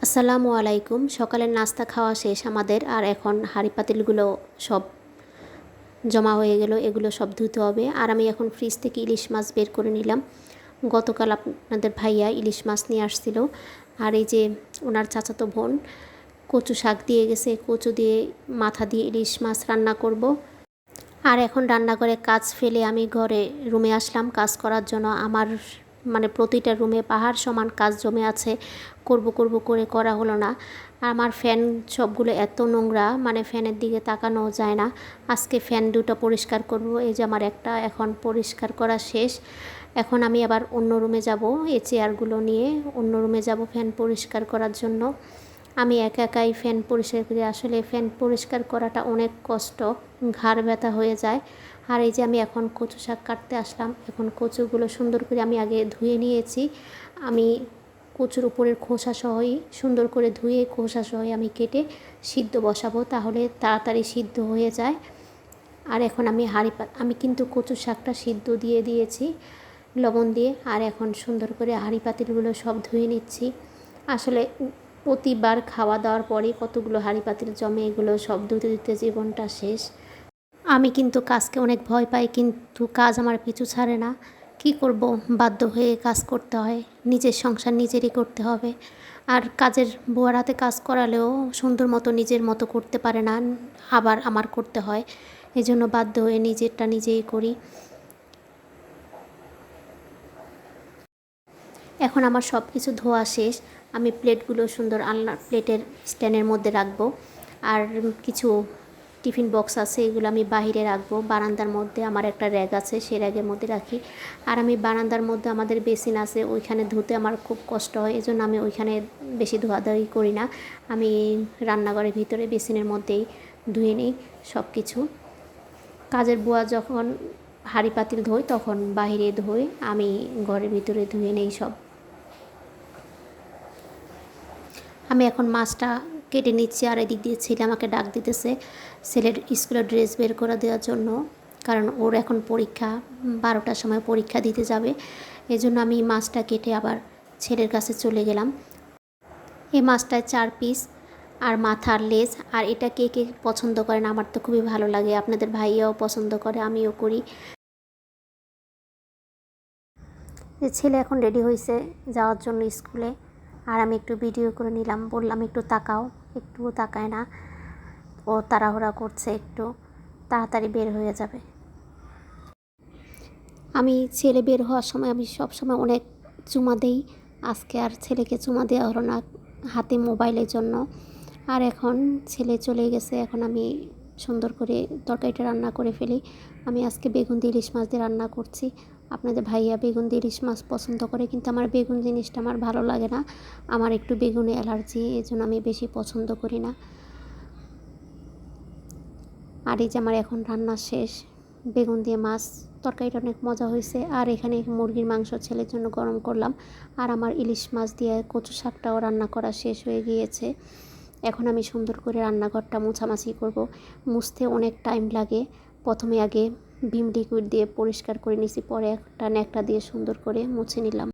আসসালামু আলাইকুম। সকালের নাস্তা খাওয়া শেষ আমাদের, আর এখন হাঁড়ি পাতিলগুলো সব জমা হয়ে গেল, এগুলো সব ধুতে হবে। আর আমি এখন ফ্রিজ থেকে ইলিশ মাছ বের করে নিলাম। গতকাল আপনাদের ভাইয়া ইলিশ মাছ নিয়ে আসছিল, আর এই যে ওনার চাচাতো বোন কচু শাক দিয়ে গেছে, কচু দিয়ে মাথা দিয়ে ইলিশ মাছ রান্না করব। আর এখন রান্নাঘরে কাজ ফেলে আমি ঘরে রুমে আসলাম কাজ করার জন্য। আমার প্রতিটা রুমে পাহাড় সমান কাজ জমে আছে, করব করব করে করা হলো না। আমার ফ্যান সবগুলো এত নোংরা, ফ্যানের দিকে তাকানো যায় না। আজকে ফ্যান দুটো পরিষ্কার করব। এই যে আমার একটা এখন পরিষ্কার করা শেষ। এখন আমি আবার অন্য রুমে যাব, এই চেয়ারগুলো নিয়ে অন্য রুমে যাব ফ্যান পরিষ্কার করার জন্য। আমি একা একাই ফ্যান পরিষ্কার করি। আসলে ফ্যান পরিষ্কার করাটা অনেক কষ্ট, ঘাড় ব্যথা হয়ে যায়। আর এই যে আমি এখন কচু শাক কাটতে আসলাম। এখন কচুগুলো সুন্দর করে আমি আগে ধুয়ে নিয়েছি। আমি কচুর উপরের খোসা সহই সুন্দর করে ধুয়ে খোসা সহই আমি কেটে সিদ্ধ বসাবো, তাহলে তাড়াতাড়ি সিদ্ধ হয়ে যায়। আর এখন আমি আমি কিন্তু কচু শাকটা সিদ্ধ দিয়ে দিয়েছি লবণ দিয়ে। আর এখন সুন্দর করে হাঁড়ি পাতিলগুলো সব ধুয়ে নিচ্ছি। আসলে প্রতিবার খাওয়া দাওয়ার পরে কতগুলো হাঁড়ি পাতিল জমে, এগুলো সব ধুতে ধুতে জীবনটা শেষ। আমি কিন্তু কাজকে অনেক ভয় পাই, কিন্তু কাজ আমার পিছু ছাড়ে না। কি করব, বাধ্য হয়ে কাজ করতে হয়। নিজের সংসার নিজেরই করতে হবে। আর কাজের বুয়ার হাতে কাজ করালেও সুন্দর মতো নিজের মতো করতে পারে না, আবার আমার করতে হয়। এজন্য বাধ্য হয়ে নিজেরটা নিজেই করি। এখন আমার সব কিছু ধোয়া শেষ। আমি প্লেটগুলো সুন্দর আলনার প্লেটের স্ট্যান্ডের মধ্যে রাখবো। আর কিছু টিফিন বক্স আছে, এগুলো আমি বাহিরে রাখবো। বারান্দার মধ্যে আমার একটা র্যাক আছে, সেই র্যাকের মধ্যে রাখি। আর আমি বারান্দার মধ্যে আমাদের বেসিন আছে, ওইখানে ধুতে আমার খুব কষ্ট হয়, এজন্য আমি ওইখানে বেশি ধোয়াধুয়ি করি না। আমি রান্নাঘরের ভিতরে বেসিনের মধ্যেই ধুয়ে নিই সব কিছু। কাজের বুয়া যখন হাঁড়ি পাতিল ধোয় তখন বাহিরে ধোয়, আমি ঘরের ভিতরে ধুয়ে নেই সব। আমি এখন মাছটা কেটে নিচ্ছি। আর এদিক দিয়ে ছেলে আমাকে ডাক দিতেছে ছেলের স্কুলের ড্রেস বের করে দেওয়ার জন্য, কারণ ওর এখন পরীক্ষা, 12টার সময় পরীক্ষা দিতে যাবে। এজন্য আমি মাছটা কেটে আবার ছেলের কাছে চলে গেলাম। এই মাছটায় 4 পিস, আর মাথার লেজ। আর এটা কে কে পছন্দ করেন, আমার তো খুবই ভালো লাগে। আপনাদের ভাইয়াও পছন্দ করে, আমিও করি। যে ছেলে এখন রেডি হয়েছে যাওয়ার জন্য স্কুলে, আর আমি একটু ভিডিও করে নিলাম। বললাম একটু তাকাও, একটুও তাকায় না। ও তাড়াহুড়া করছে, একটু তাড়াতাড়ি বের হয়ে যাবে। আমি ছেলে বের হওয়ার সময় আমি সব সময় অনেক চুমা দেই। আজকে আর ছেলেকে চুমা দেওয়া হলো না, হাতে মোবাইলের জন্য। আর এখন ছেলে চলে গেছে, এখন আমি সুন্দর করে তরকারিটা রান্না করে ফেলি। আমি আজকে বেগুন দিয়ে ইলিশ মাছ দিয়ে রান্না করছি। আপনাদের ভাইয়া বেগুন দিয়ে ইলিশ মাছ পছন্দ করে, কিন্তু আমার বেগুন জিনিসটা আমার ভালো লাগে না। আমার একটু বেগুনে অ্যালার্জি, এই জন্য আমি বেশি পছন্দ করি না। আর এই যে আমার এখন রান্না শেষ, বেগুন দিয়ে মাছ। তরকারিটা অনেক মজা হয়েছে। আর এখানে মুরগির মাংস ছেলের জন্য গরম করলাম। আর আমার ইলিশ মাছ দিয়ে কচু শাকটাও রান্না করা শেষ হয়ে গিয়েছে। এখন আমি সুন্দর করে রান্নাঘরটা মোছামাছি করব। মুছতে অনেক টাইম লাগে। প্রথমে আগে ভিম লিকুইড দিয়ে পরিষ্কার করে নিয়েছি, পরে একটা ন্যাকড়া দিয়ে সুন্দর করে মুছে নিলাম।